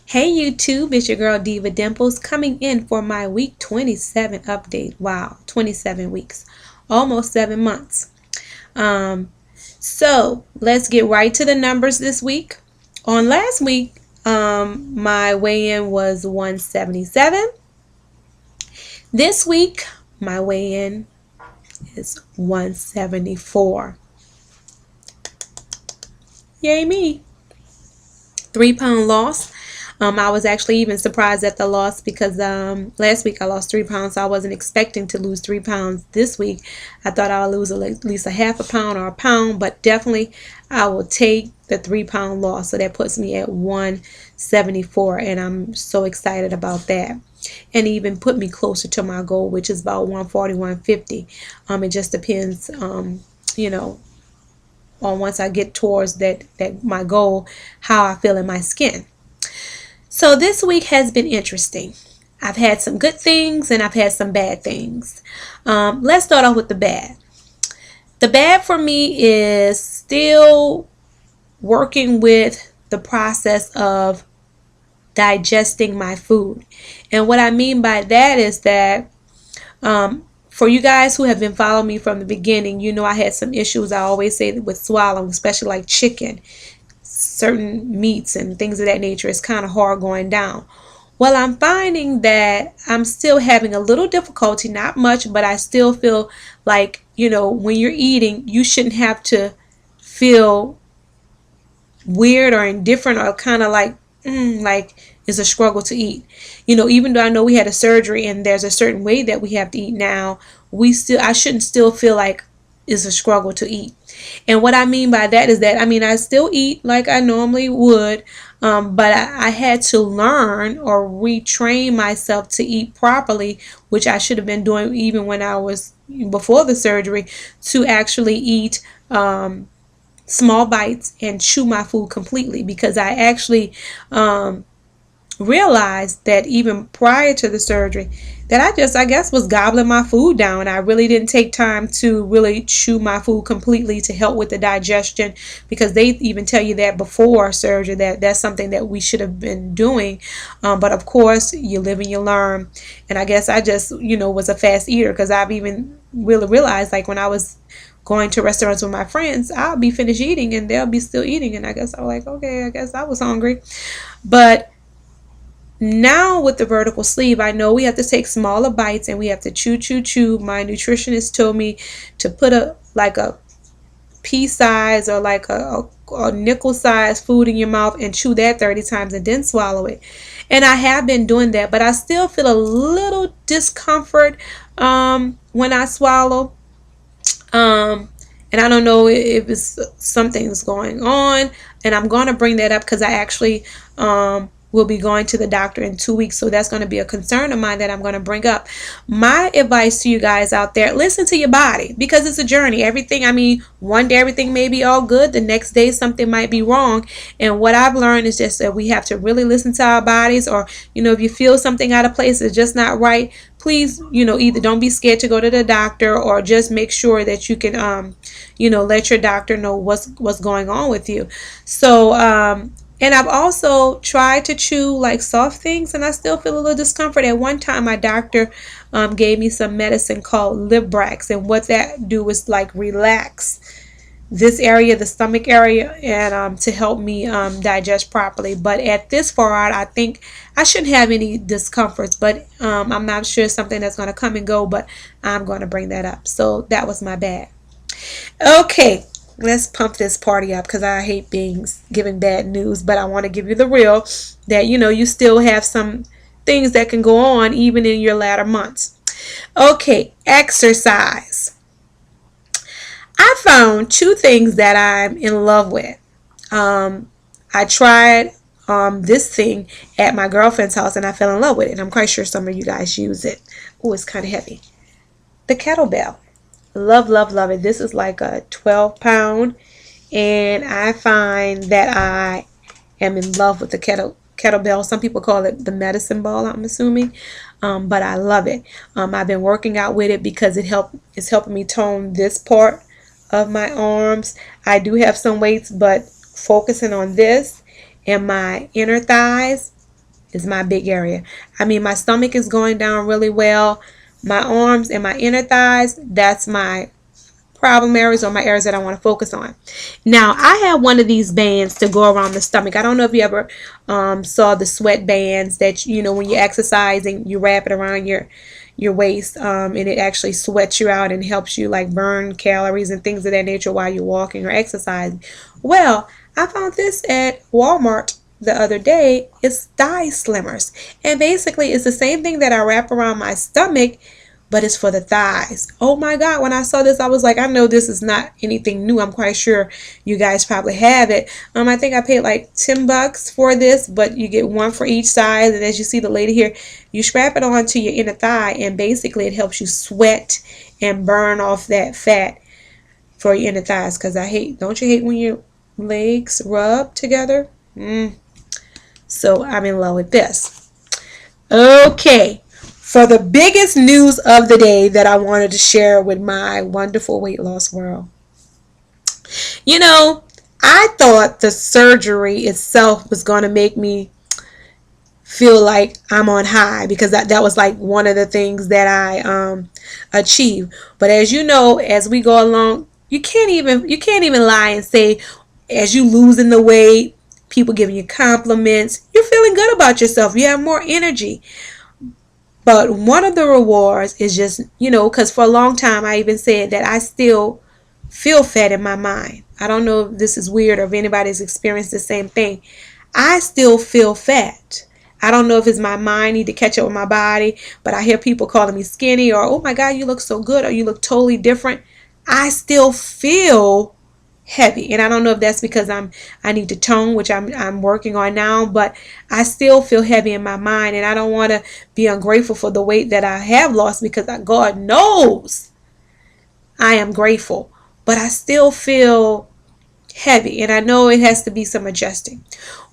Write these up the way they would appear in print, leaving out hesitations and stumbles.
Hey YouTube, it's your girl Diva Dimples coming in for my week 27 update. Wow, 27 weeks, almost 7 months. So let's get right to the numbers this week. On last week, my weigh-in was 177. This week, my weigh-in is 174. Yay me! 3 pound loss. I was actually even surprised at the loss because last week I lost 3 pounds, so I wasn't expecting to lose 3 pounds this week. I thought I would lose at least a half a pound or a pound, but definitely I will take the 3 pound loss. So that puts me at 174, and I'm so excited about that. And even put me closer to my goal, which is about 140, 150. It just depends, you know, on once I get towards that my goal, how I feel in my skin. So this week has been interesting. I've had some good things and I've had some bad things. Let's start off with the bad. The bad for me is still working with the process of digesting my food. And what I mean by that is that for you guys who have been following me from the beginning, you know I had some issues, I always say, with swallowing, especially like chicken, certain meats and things of that nature. It's kind of hard going down. Well, I'm finding that I'm still having a little difficulty, not much, but I still feel like, when you're eating, you shouldn't have to feel weird or indifferent or kind of like it's a struggle to eat. Even though I know we had a surgery and there's a certain way that we have to eat now, I shouldn't still feel like it's a struggle to eat. And what I mean by that is that, I still eat like I normally would, but I had to learn or retrain myself to eat properly, which I should have been doing even when I was before the surgery, to actually eat small bites and chew my food completely, because I actually realized that even prior to the surgery that I guess was gobbling my food down. I really didn't take time to really chew my food completely to help with the digestion, because they even tell you that before surgery that that's something that we should have been doing, but of course you live and you learn. And I guess I just was a fast eater, because I've even really realized, like, when I was going to restaurants with my friends, I'll be finished eating and they'll be still eating, and I guess I'm like, okay, I guess I was hungry. But now with the vertical sleeve, I know we have to take smaller bites and we have to chew. My nutritionist told me to put a pea size or like a nickel size food in your mouth and chew that 30 times and then swallow it. And I have been doing that, but I still feel a little discomfort when I swallow. And I don't know if it's something's going on, and I'm going to bring that up because I actually will be going to the doctor in 2 weeks, so that's going to be a concern of mine that I'm going to bring up. My advice to you guys out there: listen to your body, because it's a journey. One day everything may be all good, the next day something might be wrong. And what I've learned is just that we have to really listen to our bodies, or if you feel something out of place, it's just not right, please, either don't be scared to go to the doctor, or just make sure that you can let your doctor know what's going on with you. So and I've also tried to chew like soft things, and I still feel a little discomfort. At one time, my doctor gave me some medicine called Librax, and what that do is like relax this area, the stomach area, and to help me digest properly. But at this far out, I think I shouldn't have any discomforts, but I'm not sure, something that's going to come and go, but I'm going to bring that up. So that was my bad. Okay, let's pump this party up, because I hate giving bad news, but I want to give you the real, that you still have some things that can go on even in your latter months. Okay, exercise. I found 2 things that I'm in love with. I tried this thing at my girlfriend's house and I fell in love with it, and I'm quite sure some of you guys use it. Oh, it's kind of heavy. The kettlebell. Love it. This is like a 12-pound, and I find that I am in love with the kettlebell. Some people call it the medicine ball, I'm assuming, but I love it. I've been working out with it because it's helping me tone this part of my arms. I do have some weights, but focusing on this and my inner thighs, is my big area. I mean, my stomach is going down really well. My arms and my inner thighs, that's my problem areas or my areas that I want to focus on. Now, I have one of these bands to go around the stomach. I don't know if you ever saw the sweat bands that, you know, when you're exercising, you wrap it around your waist, and it actually sweats you out and helps you like burn calories and things of that nature while you're walking or exercising. Well, I found this at Walmart the other day. It's thigh slimmers, and basically it's the same thing that I wrap around my stomach, but it's for the thighs. Oh my God, when I saw this, I was like, I know this is not anything new. I'm quite sure you guys probably have it. I think I paid like $10 for this, but you get one for each side. And as you see the lady here, you strap it onto your inner thigh, and basically it helps you sweat and burn off that fat for your inner thighs. Because don't you hate when your legs rub together? So I'm in love with this. Okay. For the biggest news of the day that I wanted to share with my wonderful weight loss world. You know, I thought the surgery itself was going to make me feel like I'm on high, because that was like one of the things that I achieved. But as you know, as we go along, you can't even lie and say, as you losing the weight, people giving you compliments, you're feeling good about yourself. You have more energy. But one of the rewards is just, you know, because for a long time I even said that I still feel fat in my mind. I don't know if this is weird or if anybody's experienced the same thing. I still feel fat. I don't know if it's my mind need to catch up with my body, but I hear people calling me skinny, or, oh my God, you look so good, or you look totally different. I still feel heavy, and I don't know if that's because I need to tone, which I'm working on now, but I still feel heavy in my mind, and I don't want to be ungrateful for the weight that I have lost, because God knows I am grateful, but I still feel heavy, and I know it has to be some adjusting.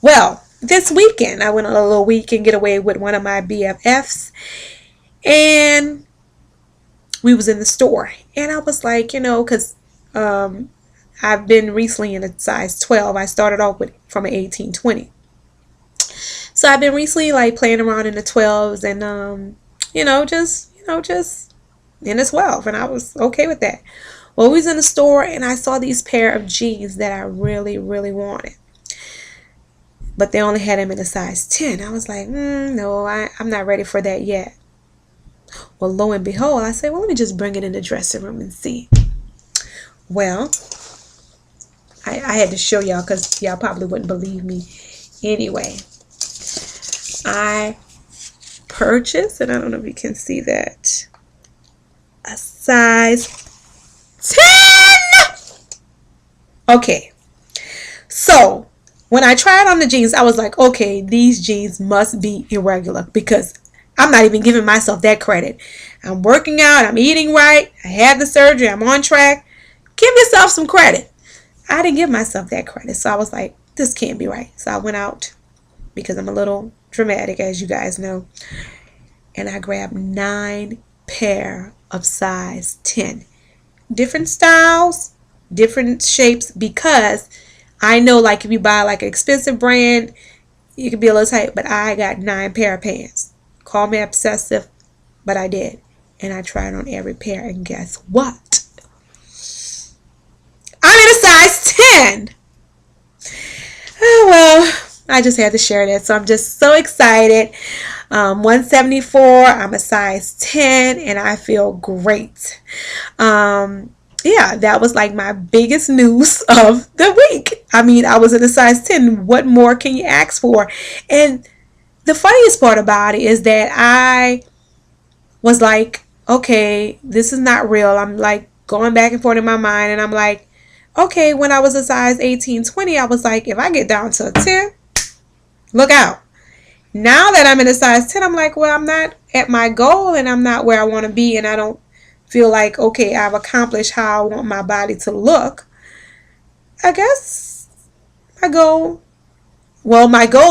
Well, this weekend I went on a little weekend getaway with one of my BFFs, and we was in the store, and I was like, you know, because I've been recently in a size 12. I started off from an 18-20. So I've been recently like playing around in the 12s, and just in the 12, and I was okay with that. Well, we was in the store, and I saw these pair of jeans that I really, really wanted, but they only had them in a size 10. I was like, no, I'm not ready for that yet. Well, lo and behold, I said, well, let me just bring it in the dressing room and see. Well, I had to show y'all because y'all probably wouldn't believe me. Anyway, I purchased, and I don't know if you can see that, a size 10. Okay, so when I tried on the jeans, I was like, okay, these jeans must be irregular, because I'm not even giving myself that credit. I'm working out, I'm eating right, I had the surgery, I'm on track. Give yourself some credit. I didn't give myself that credit, so I was like, this can't be right. So I went out, because I'm a little dramatic, as you guys know, and I grabbed 9 pair of size 10. Different styles, different shapes, because I know, like, if you buy like an expensive brand, you could be a little tight, but I got 9 pair of pants. Call me obsessive, but I did. And I tried on every pair, and guess what? I'm in a size 10. Oh, well, I just had to share that. So I'm just so excited. 174, I'm a size 10, and I feel great. Yeah, that was like my biggest news of the week. I mean, I was in a size 10. What more can you ask for? And the funniest part about it is that I was like, okay, this is not real. I'm like going back and forth in my mind, and I'm like, okay, when I was a size 18-20, I was like, if I get down to a 10, look out. Now that I'm in a size 10, I'm like, well, I'm not at my goal, and I'm not where I want to be, and I don't feel like, okay, I've accomplished how I want my body to look. I guess my goal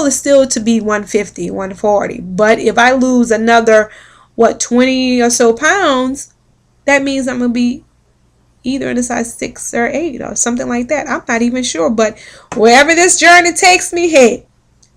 is still to be 150, 140. But if I lose another, 20 or so pounds, that means I'm going to be either in a size 6 or 8 or something like that. I'm not even sure. But wherever this journey takes me, hey,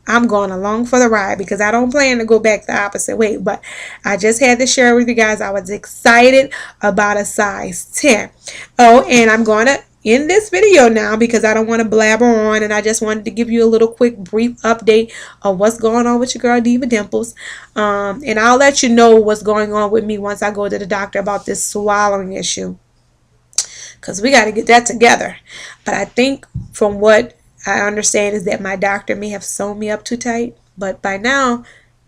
I'm going along for the ride because I don't plan to go back the opposite way. But I just had to share with you guys. I was excited about a size 10. Oh, and I'm going to end this video now because I don't want to blabber on, and I just wanted to give you a little quick brief update of what's going on with your girl Diva Dimples. And I'll let you know what's going on with me once I go to the doctor about this swallowing issue, because we got to get that together. But I think from what I understand is that my doctor may have sewn me up too tight, but by now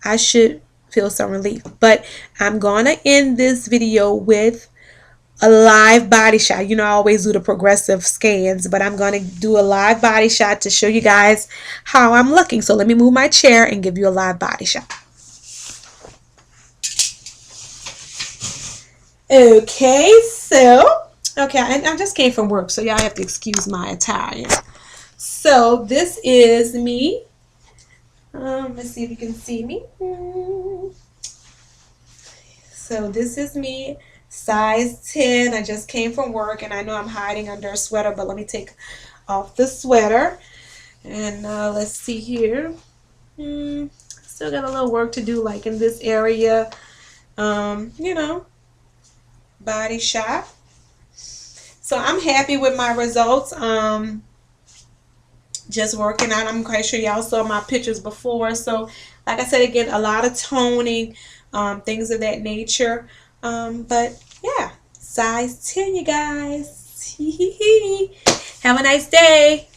I should feel some relief. But I'm going to end this video with a live body shot. You know, I always do the progressive scans, but I'm going to do a live body shot to show you guys how I'm looking. So let me move my chair and give you a live body shot. Okay, I just came from work, so y'all have to excuse my attire. So this is me. Let's see if you can see me. So this is me, size 10. I just came from work, and I know I'm hiding under a sweater, but let me take off the sweater. And let's see here. Still got a little work to do, like in this area. You know, body shot. So I'm happy with my results. Just working out. I'm quite sure y'all saw my pictures before. So like I said, again, a lot of toning, things of that nature. But yeah, size 10, you guys. Have a nice day.